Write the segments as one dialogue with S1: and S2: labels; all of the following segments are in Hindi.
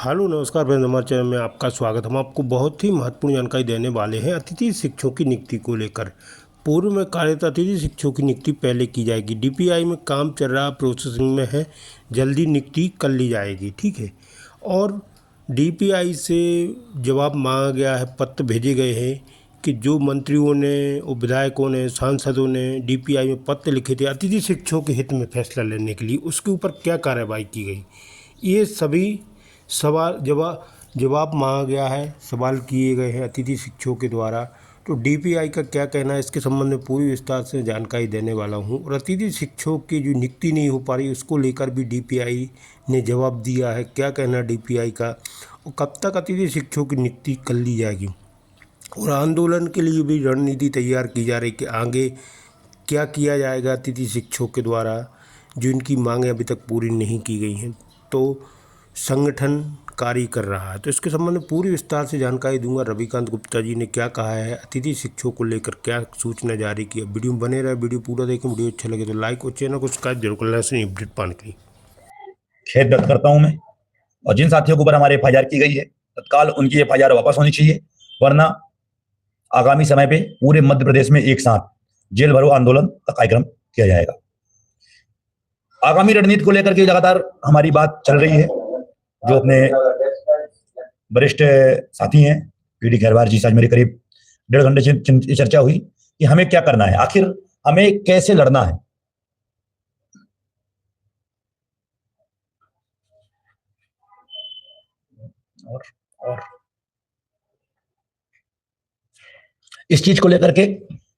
S1: हेलो नमस्कार फ्रेंड्स, हमारे चैनल में आपका स्वागत। हम आपको बहुत ही महत्वपूर्ण जानकारी देने वाले हैं अतिथि शिक्षकों की नियुक्ति को लेकर। पूर्व में कार्यरत अतिथि शिक्षकों की नियुक्ति पहले की जाएगी। डीपीआई में काम चल रहा, प्रोसेसिंग में है, जल्दी नियुक्ति कर ली जाएगी। ठीक है। और डीपीआई से जवाब मांगा गया है, पत्र भेजे गए हैं कि जो मंत्रियों ने और विधायकों ने, सांसदों ने डीपीआई में पत्र लिखे थे अतिथि शिक्षकों के हित में फैसला लेने के लिए, उसके ऊपर क्या कार्रवाई की गई, ये सभी सवाल जवाब मांगा गया है, सवाल किए गए हैं अतिथि शिक्षकों के द्वारा। तो डीपीआई का क्या कहना है, इसके संबंध में पूरी विस्तार से जानकारी देने वाला हूं। और अतिथि शिक्षकों की जो नियुक्ति नहीं हो पा रही, उसको लेकर भी डीपीआई ने जवाब दिया है। क्या कहना है डीपीआई का, और कब तक अतिथि शिक्षकों की नियुक्ति कर ली जाएगी। और आंदोलन के लिए भी रणनीति तैयार की जा रही कि आगे क्या किया जाएगा अतिथि शिक्षकों के द्वारा, जो इनकी मांगें अभी तक पूरी नहीं की गई हैं। तो संगठन कार्य कर रहा है। तो इसके संबंध में पूरी विस्तार से जानकारी दूंगा। रविकांत गुप्ता जी ने क्या कहा है, अतिथि शिक्षकों को लेकर क्या सूचना जारी की है। वीडियो में बने रहे, वीडियो पूरा देखें। वीडियो अच्छा लगे तो लाइक और चैनल को सब्सक्राइब जरूर कर लें ऐसे अपडेट पाने के लिए।
S2: खेद व्यक्त करता हूं मैं, और जिन साथियों के ऊपर हमारे एफआईआर की गई है तत्काल उनकी एफआईआर वापस होनी चाहिए, वरना आगामी समय पे पूरे मध्य प्रदेश में एक साथ जेल भरो आंदोलन का कार्यक्रम किया जाएगा। आगामी रणनीति को लेकर के लगातार हमारी बात चल रही है। जो अपने वरिष्ठ साथी हैं पीडी खैरवार जी से आज मेरी करीब 1.5 घंटे चर्चा हुई कि हमें क्या करना है, आखिर हमें कैसे लड़ना है। और इस चीज को लेकर के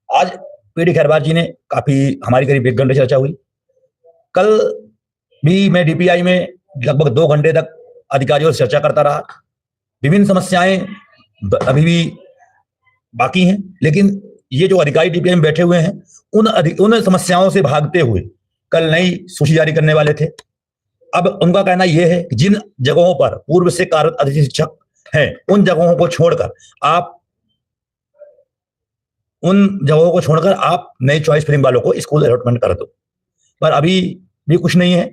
S2: आज पीडी खैरवार जी ने काफी हमारी करीब 1 घंटे चर्चा हुई। कल भी मैं डीपीआई में लगभग 2 घंटे तक अधिकारियों से चर्चा करता रहा। विभिन्न समस्याएं अभी भी बाकी हैं, लेकिन ये जो अधिकारी डीपीआई में बैठे हुए हैं उन समस्याओं से भागते हुए कल नई सूची जारी करने वाले थे। अब उनका कहना यह है कि जिन जगहों पर पूर्व से कार्यरत अतिथि शिक्षक हैं उन जगहों को छोड़कर आप नई चॉइस फिलिंग वालों को स्कूल अलॉटमेंट कर दो। पर अभी भी कुछ नहीं है।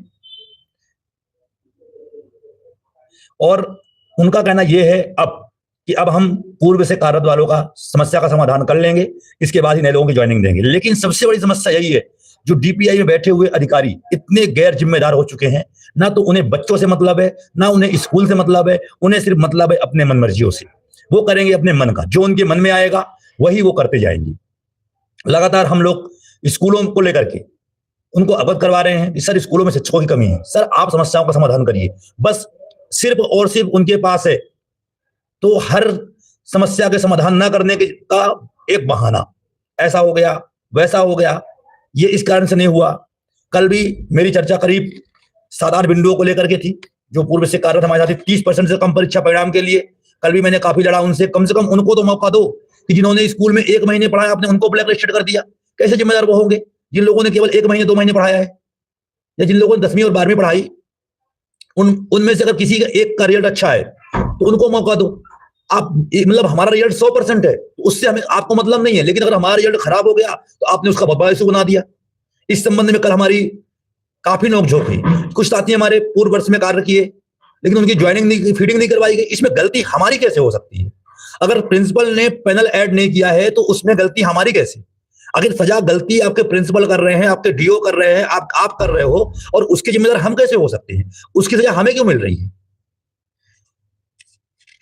S2: और उनका कहना यह है कि अब हम पूर्व से कार्यरत वालों का समस्या का समाधान कर लेंगे, इसके बाद ही नए लोगों की ज्वाइनिंग देंगे। लेकिन सबसे बड़ी समस्या यही है, जो डीपीआई में बैठे हुए अधिकारी इतने गैर जिम्मेदार हो चुके हैं, ना तो उन्हें बच्चों से मतलब है, ना उन्हें स्कूल से मतलब है, उन्हें सिर्फ मतलब है अपने मन मर्जियों से। वो करेंगे अपने मन का, जो उनके मन में आएगा वही वो करते जाएंगे। लगातार हम लोग स्कूलों को लेकर के उनको अवगत करवा रहे हैं कि सर स्कूलों में शिक्षकों की कमी है, सर आप समस्याओं का समाधान करिए। बस सिर्फ और सिर्फ उनके पास है तो हर समस्या के समाधान ना करने का एक बहाना, ऐसा हो गया वैसा हो गया, ये इस कारण से नहीं हुआ। कल भी मेरी चर्चा करीब 7-8 बिंदुओं को लेकर के थी, जो पूर्व से कार्यरत हमारे साथी 30% से कम परीक्षा परिणाम के लिए। कल भी मैंने काफी लड़ा उनसे, कम से कम उनको तो मौका दो कि जिन्होंने स्कूल में 1 महीने पढ़ाया आपने उनको ब्लैक लिस्टेड कर दिया। कैसे जिम्मेदार वो होंगे जिन लोगों ने केवल 1 महीने 2 महीने पढ़ाया है, या जिन लोगों ने 10वीं और 12वीं पढ़ाई, उनमें से अगर किसी का एक का रिजल्ट अच्छा है तो उनको मौका दो। आप मतलब हमारा रिजल्ट 100% है तो उससे हमें आपको मतलब नहीं है, लेकिन अगर हमारा रिजल्ट खराब हो गया तो आपने उसका बहुत बड़ा इशू बना दिया। इस संबंध में कल हमारी काफी नोकझोंक हुई। कुछ साथी हमारे पूर्व वर्ष में कार्य किए लेकिन उनकी ज्वाइनिंग नहीं, फीडिंग नहीं करवाई गई। इसमें गलती हमारी कैसे हो सकती है? अगर प्रिंसिपल ने पैनल ऐड नहीं किया है तो उसमें गलती हमारी कैसे? अगर सजा गलती आपके प्रिंसिपल कर रहे हैं, आपके डीओ कर रहे हैं, आप कर रहे हो, और उसके जिम्मेदार हम कैसे हो सकते हैं? उसकी सजा हमें क्यों मिल रही है?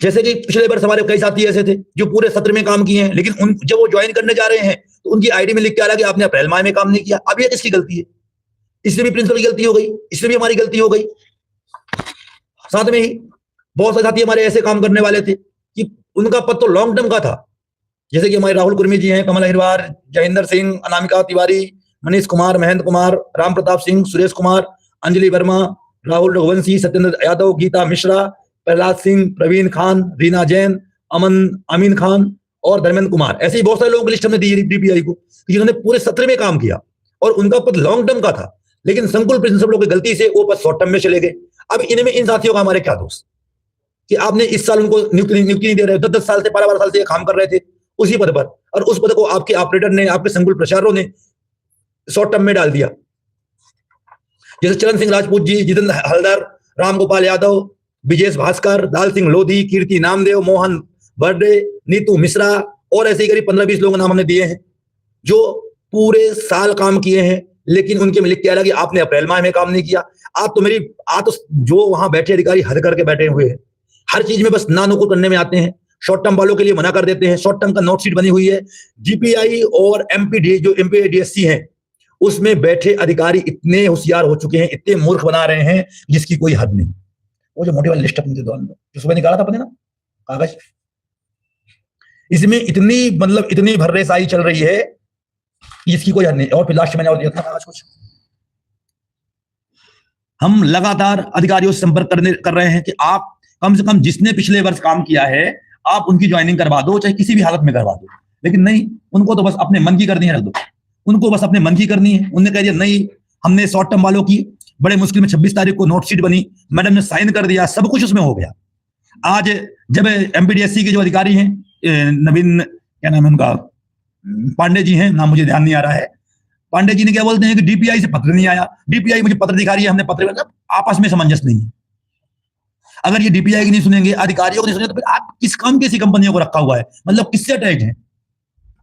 S2: जैसे कि पिछले वर्ष हमारे कई साथी ऐसे थे जो पूरे सत्र में काम किए हैं, लेकिन जब वो ज्वाइन करने जा रहे हैं तो उनकी आईडी में लिख के आ रहा कि आपने अप्रैल माह में काम नहीं किया। अब ये किसकी गलती है? इसमें भी प्रिंसिपल की गलती हो गई, इसमें भी हमारी गलती हो गई। साथ में ही बहुत सारे साथी हमारे ऐसे काम करने वाले थे कि उनका पद तो लॉन्ग टर्म का था, जैसे कि हमारे राहुल कुर्मी जी हैं, कमल अहिरवार, जयेंद्र सिंह, अनामिका तिवारी, मनीष कुमार, महेंद्र कुमार, राम प्रताप सिंह, सुरेश कुमार, अंजलि वर्मा, राहुल रघुवंशी, सत्येंद्र यादव, गीता मिश्रा, प्रहलाद सिंह, प्रवीण खान, रीना जैन, अमीन खान और धर्मेंद्र कुमार। ऐसे ही बहुत सारे लोगों की लिस्ट हमने दी डीपीआई को जिन्होंने पूरे सत्र में काम किया और उनका पद लॉन्ग टर्म का था, लेकिन संकुल प्रिंसिपलों की गलती से वो पद शॉर्ट टर्म में चले गए। अब इनमें इन साथियों का हमारे क्या दोष कि आपने इस साल उनको नियुक्ति नहीं दे रहे, 10-10 साल से 12-12 साल से काम कर रहे थे उसी पद पर, और उस पद को आपके ऑपरेटर ने, आपके संकुल प्रचारों ने शॉर्ट टर्म में डाल दिया। जैसे चरण सिंह राजपूत जी, जितेंद्र हलदर, राम गोपाल यादव, विजेश भास्कर, दाल सिंह लोधी, कीर्ति नामदेव, मोहन बर्डे, नीतू मिश्रा और ऐसे ही करीब 15-20 लोगों के नाम हमने दिए हैं जो पूरे साल काम किए हैं, लेकिन उनके में लिख के आया कि आपने अप्रैल माह में काम नहीं किया। आप तो जो वहां बैठे अधिकारी हद करके बैठे हुए हैं, हर चीज में बस ना नुकुर करने में आते हैं। शॉर्ट टर्म वालों के लिए मना कर देते हैं। शॉर्ट टर्म का नोट शीट बनी हुई है। जीपीआई और एमपीडी जो एमपीडीएससी है उसमें बैठे अधिकारी इतने होशियार हो चुके हैं, इतने मूर्ख बना रहे हैं जिसकी कोई हद नहीं। वो जो मोटी वाली लिस्ट अपने दौरान जो सुबह निकाला था अपने ना कागज, इसमें इतनी भर्रेसाई चल रही है जिसकी कोई हद नहीं। और फिर लास्ट मैंने और दिया था कागज कुछ। हम लगातार अधिकारियों से संपर्क कर रहे हैं कि आप कम से कम जिसने पिछले वर्ष काम किया है आप उनकी ज्वाइनिंग करवा दो, चाहे किसी भी हालत में करवा दो। लेकिन नहीं, उनको तो बस अपने मन की करनी है, रख दो। उनको बस अपने मन की करनी है। उन्होंने कह दिया नहीं, हमने शॉर्ट टर्म वालों की बड़े मुश्किल में 26 तारीख को नोट शीट बनी, मैडम ने साइन कर दिया, सब कुछ उसमें हो गया। आज जब एमपीडीएससी के जो अधिकारी हैं, नवीन क्या नाम है उनका, पांडे जी हैं, नाम मुझे ध्यान नहीं आ रहा है, पांडे जी ने क्या बोलते हैं कि डीपीआई से पत्र नहीं आया, डीपीआई मुझे पत्र दिखा रही है, हमने पत्र, आपस में सामंजस्य नहीं है। अगर ये डीपीआई की नहीं सुनेंगे, अधिकारियों को नहीं सुनेंगे, तो फिर आप किस काम की ऐसी कंपनियों को रखा हुआ है? मतलब किससे अटैच है?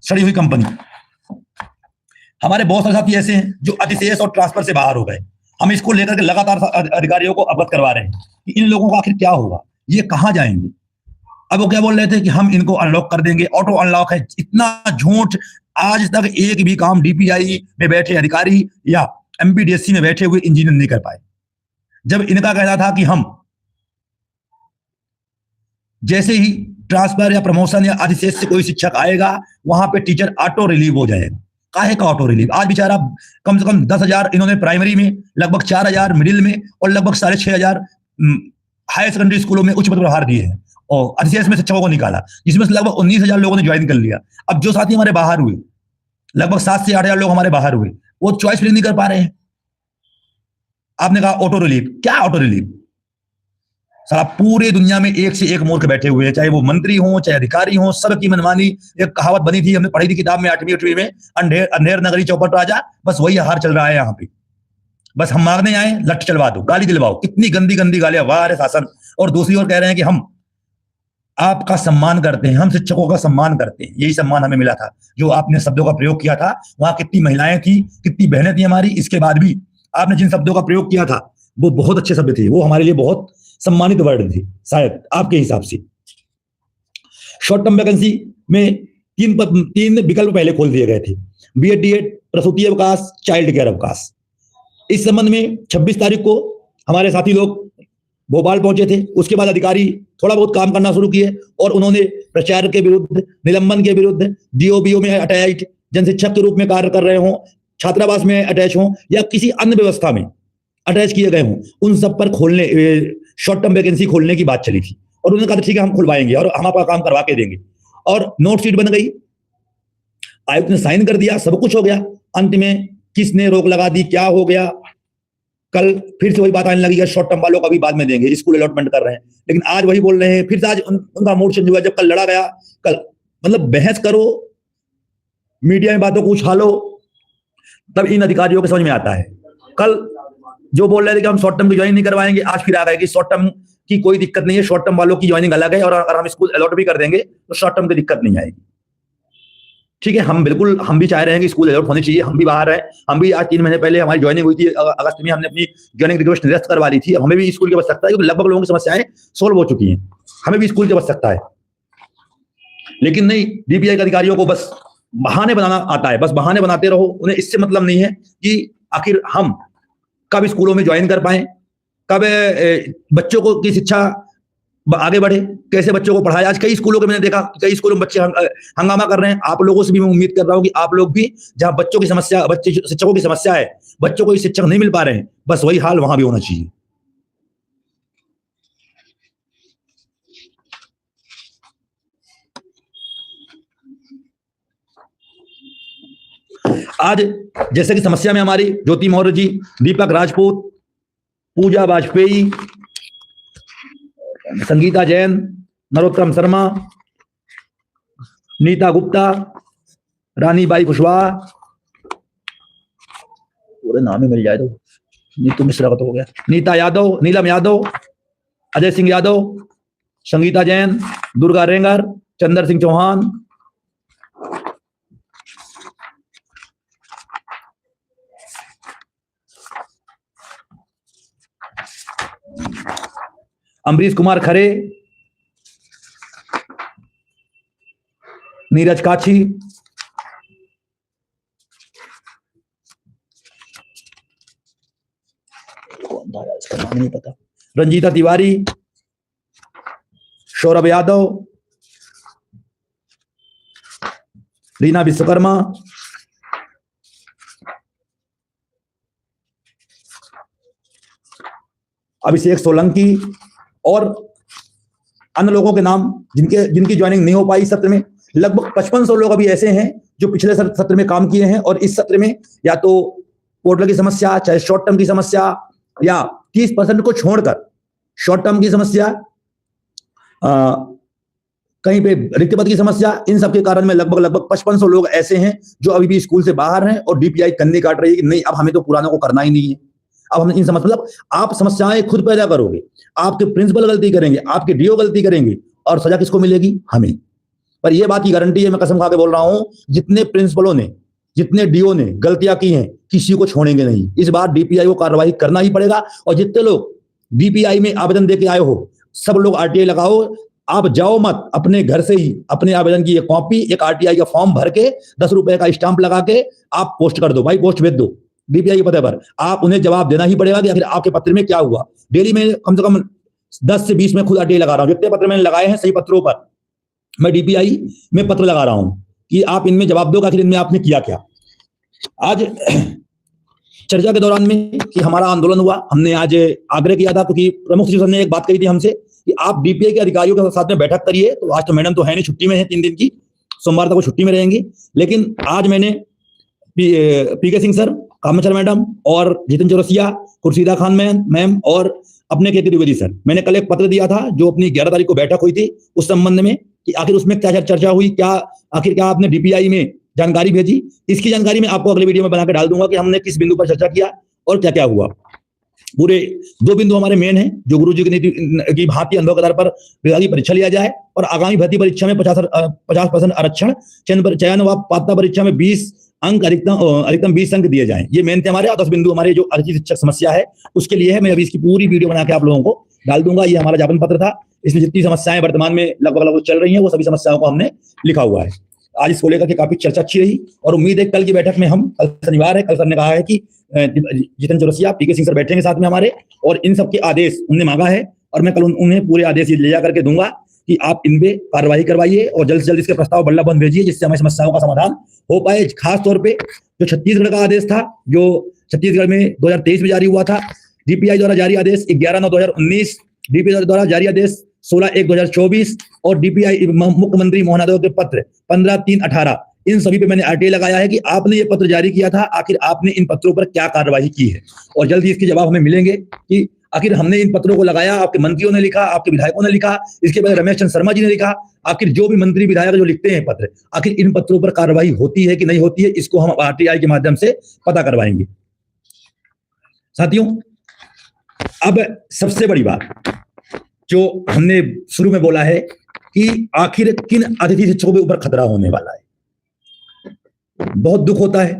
S2: सड़ी हुई कंपनी। हमारे बहुत सारे साथी ऐसे हैं जो अतिशेष और ट्रांसफर से बाहर हो गए। हम इसको लेकर के लगातार अधिकारियों को अवगत करवा रहे हैं कि इन लोगों का आखिर क्या होगा, ये कहां जाएंगे। अब वो क्या बोल रहे थे कि हम इनको अनलॉक कर देंगे, ऑटो अनलॉक है। इतना झूठ। आज तक एक भी काम डीपीआई में बैठे अधिकारी या एमपीडीएससी में बैठे हुए इंजीनियर नहीं कर पाए। जब इनका कहना था कि हम जैसे ही ट्रांसफर या प्रमोशन या अधिशेष से कोई शिक्षक आएगा वहां पे टीचर ऑटो रिलीव हो जाएगा। काहे का ऑटो रिलीव? आज बेचारा कम से कम 10,000 इन्होंने प्राइमरी में, लगभग 4,000 मिडिल में और लगभग 6,500 हायर सेकेंडरी स्कूलों में उच्च प्रहार दिए हैं और अधिशेष में शिक्षकों को निकाला, जिसमें से लगभग 19,000 लोगों ने ज्वाइन कर लिया। अब जो साथी हमारे बाहर हुए, लगभग 7 से 8,000 लोग हमारे बाहर हुए, वो चॉइस फिलिंग नहीं कर पा रहे हैं। आपने कहा ऑटो रिलीव, क्या ऑटो रिलीव? सारा पूरे दुनिया में एक से एक मूर्ख बैठे हुए हैं, चाहे वो मंत्री हो चाहे अधिकारी हो, सबकी मनमानी। एक कहावत बनी थी, हमने पढ़ी थी किताब में 8वीं में, अंधेर नगरी चौपट राजा। बस वही हार चल रहा है यहाँ पे। बस हम मारने आए, लठ चलवा दो, गाली दिलवाओ। कितनी गंदी गंदी गालियां, वाह रे शासन। और दूसरी ओर कह रहे हैं कि हम आपका सम्मान करते हैं, हम शिक्षकों का सम्मान करते हैं। यही सम्मान हमें मिला था जो आपने शब्दों का प्रयोग किया था। वहां कितनी महिलाएं थी, कितनी बहनें थी हमारी, इसके बाद भी आपने जिन शब्दों का प्रयोग किया था वो बहुत अच्छे शब्द थे, वो हमारे लिए बहुत सम्मानित वर्ड थे शायद आपके हिसाब से। शॉर्ट टर्म वैकेंसी में तीन विकल्प पहले खोल दिए गए थे, बीएड डीएड, प्रसूति अवकाश, चाइल्ड केयर अवकाश। इस संबंध में 26 तारीख को हमारे साथी लोग भोपाल पहुंचे थे। उसके बाद अधिकारी थोड़ा बहुत काम करना शुरू किए और उन्होंने प्रचार के विरुद्ध, निलंबन के विरुद्ध, डीओबीओ में अटैच, जनशिक्षक के रूप में कार्य कर रहे हों, छात्रावास में अटैच हों या किसी अन्य व्यवस्था में अटैच किए गए हों, उन सब पर खोलने, शॉर्ट टर्म वैकेंसी खोलने की बात चली थी। और उन्होंने कहा ठीक है हम खुलवाएंगे और हम आपका काम करवा के देंगे। और नोट शीट बन गई, आयुक्त ने साइन कर दिया, सब कुछ हो गया। अंत में किसने रोक लगा दी, क्या हो गया? कल फिर से वही बात आने लगी है, शॉर्ट टर्म वालों का भी बाद में देंगे, स्कूल अलॉटमेंट कर रहे हैं। लेकिन आज वही बोल रहे हैं, फिर से आज उनका मूड चेंज हुआ। जब कल लड़ा गया, कल मतलब बहस करो, मीडिया में बातों को उछालो, तब इन अधिकारियों को समझ में आता है। कल जो बोल रहे थे कि हम शॉर्ट टर्म की ज्वाइनिंग नहीं करवाएंगे, आज फिर आ गए कि शॉर्ट टर्म की कोई दिक्कत नहीं है, शॉर्ट टर्म वालों की ज्वाइनिंग अलग है और अगर हम स्कूल अलॉट भी कर देंगे तो शॉर्ट टर्म की दिक्कत नहीं आएगी। ठीक है, हम भी चाह रहे हैं कि स्कूल अलॉट होनी चाहिए। हम भी बाहर हैं, हम भी आज 3 महीने पहले हमारी ज्वाइनिंग हुई थी, अगस्त में हमने अपनी ज्वाइनिंग रिक्वेस्ट निरस्त करवा ली थी। हमें भी स्कूल की आवश्यकता है क्योंकि लगभग लोगों की समस्याएं सोल्व हो चुकी हैं, हमें भी स्कूल की आवश्यकता है। लेकिन नहीं, डीपीआई के अधिकारियों को बस बहाने बनाना आता है, बस बहाने बनाते रहो। उन्हें इससे मतलब नहीं है कि आखिर हम कब स्कूलों में ज्वाइन कर पाए, कब बच्चों को की शिक्षा आगे बढ़े, कैसे बच्चों को पढ़ाया। आज कई स्कूलों के मैंने देखा, कई स्कूलों में बच्चे हंगामा कर रहे हैं। आप लोगों से भी मैं उम्मीद कर रहा हूं कि आप लोग भी, जहां बच्चों की समस्या, बच्चे शिक्षकों की समस्या है, बच्चों को शिक्षक नहीं मिल पा रहे हैं, बस वही हाल वहां भी होना चाहिए। आज जैसे कि समस्या में हमारी ज्योति मौर्य जी, दीपक राजपूत, पूजा वाजपेयी, संगीता जैन, नरोत्तम शर्मा, नीता गुप्ता, रानी बाई कुशवाहा, पूरे नाम ही मिल जाए तो, नीतू मिश्रा का तो हो गया, नीता यादव, नीलम यादव, अजय सिंह यादव, संगीता जैन, दुर्गा रेंगर, चंदर सिंह चौहान, अमरीश कुमार खरे, नीरज काछी, इसका नाम नहीं पता, रंजीता तिवारी, सौरभ यादव, रीना विश्वकर्मा, अभिषेक सोलंकी और अन्य लोगों के नाम जिनकी ज्वाइनिंग नहीं हो पाई सत्र में। लगभग 5500 लोग अभी ऐसे हैं जो पिछले सत्र में काम किए हैं और इस सत्र में या तो पोर्टल की समस्या, चाहे शॉर्ट टर्म की समस्या, या 30% को छोड़कर शॉर्ट टर्म की समस्या, कहीं पे रिक्त पद की समस्या, इन सब के कारण में लगभग 5500 लोग ऐसे हैं जो अभी भी स्कूल से बाहर हैं और डीपीआई कन्नी काट रही है कि नहीं, अब हमें तो पुरानों को करना ही नहीं है। अब हम इन मतलब आप समस्याएं खुद पैदा करोगे, आपके प्रिंसिपल गलती करेंगे, आपके डीओ गलती करेंगे और सजा किसको मिलेगी? हमें। पर यह बात की गारंटी है, मैं कसम खा के बोल रहा हूं, जितने प्रिंसिपलों ने, जितने डीओ ने गलतियां की हैं, किसी को छोड़ेंगे नहीं। इस बार डीपीआई को कार्रवाई करना ही पड़ेगा। और जितने लोग डीपीआई में आवेदन देके आए हो, सब लोग आरटीआई लगाओ। आप जाओ मत, अपने घर से ही अपने आवेदन की एक कॉपी, एक आरटीआई का फॉर्म भर के 10 रुपए का स्टाम्प लगा के आप पोस्ट कर दो, भाई पोस्ट भेज दो डीपीआई के पते पर। आप उन्हें जवाब देना ही पड़ेगा कि आखिर आपके पत्र में क्या हुआ। डेली में कम से कम 10 से 20 में खुद आरटीआई लगा रहा हूं। जितने पत्र मैंने लगाए हैं सही पत्रों पर मैं डीपीआई में पत्र लगा रहा हूं कि आप इनमें जवाब दो, आखिर इनमें आपने किया क्या। आज चर्चा के दौरान में कि हमारा आंदोलन हुआ, हमने आज आग्रह किया था क्योंकि प्रमुख सचिव ने एक बात कही थी हमसे कि आप डीपीआई के अधिकारियों के साथ में बैठक करिए। तो आज तो मैडम तो है नहीं, छुट्टी में है 3 दिन की, सोमवार तक वो छुट्टी में रहेंगी। लेकिन आज मैंने पीके सिंह सर, कामेश्वर मैडम और जितेंद्र चौरसिया, खुर्शीदा खान मैम और अपने के द्विवेदी सर, मैंने कल एक पत्र दिया था जो अपनी 11 तारीख को बैठक हुई थी उस संबंध में कि आखिर उसमें क्या चर्चा हुई, क्या आखिर क्या आपने डीपीआई में जानकारी भेजी। इसकी जानकारी मैं आपको अगले वीडियो में बना के डाल दूंगा कि हमने किस बिंदु पर चर्चा किया और क्या क्या हुआ। पूरे 2 बिंदु हमारे मेन हैं, जो गुरुजी की नीति की भांति अनुभव के आधार पर विभागीय परीक्षा लिया जाए और आगामी भर्ती परीक्षा में 50% आरक्षण, चयन व पात्रता परीक्षा में 20 अंक, अधिकतम 20 अंक दिए जाएं। ये मेन थे हमारे। 10 बिंदु हमारे जो अतिथि शिक्षक समस्या है उसके लिए है। मैं अभी इसकी पूरी वीडियो बना के आप लोगों को डाल दूंगा। ये हमारा ज्ञापन पत्र था, इसमें जितनी समस्याएं वर्तमान में लगभग चल रही हैं वो सभी समस्याओं को हमने लिखा हुआ है। आज इसको लेकर के काफी चर्चा अच्छी रही और उम्मीद है कल की बैठक में हम, कल शनिवार है, कल सर ने कहा है कि जितेंद्र चौरसिया, पीके सिंह सर बैठेंगे साथ में हमारे और इन सब के आदेश उन्होंने मांगा है और मैं कल उन्हें पूरे आदेश ले जा करके दूंगा कि आप इन पे कार्रवाई करवाइए और जल्द से जल्द इसके प्रस्ताव बल्ला बंद भेजिए जिससे हमारी समस्याओं का समाधान हो पाए। खास तौर पे जो छत्तीसगढ़ का आदेश था, जो छत्तीसगढ़ में 2023 में जारी हुआ था, डीपीआई द्वारा जारी आदेश 11/9/2019, डीपीआई द्वारा जारी आदेश 16/1/2024 और डीपीआई मुख्यमंत्री मोहन यादव के पत्र 15/3/18, इन सभी पे मैंने आरटीआई लगाया है कि आपने ये पत्र जारी किया था, आखिर आपने इन पत्रों पर क्या कार्रवाई की है। और जल्द ही इसके जवाब हमें मिलेंगे कि आखिर हमने इन पत्रों को लगाया, आपके मंत्रियों ने लिखा, आपके विधायकों ने लिखा, इसके बाद रमेश चंद्र शर्मा जी ने लिखा, आखिर जो भी मंत्री विधायक जो लिखते हैं पत्र, आखिर इन पत्रों पर कार्रवाई होती है कि नहीं होती है, इसको हम आरटीआई के माध्यम से पता करवाएंगे। साथियों, अब सबसे बड़ी बात जो हमने शुरू में बोला है कि आखिर किन अतिथि शिक्षकों के ऊपर खतरा होने वाला है। बहुत दुख होता है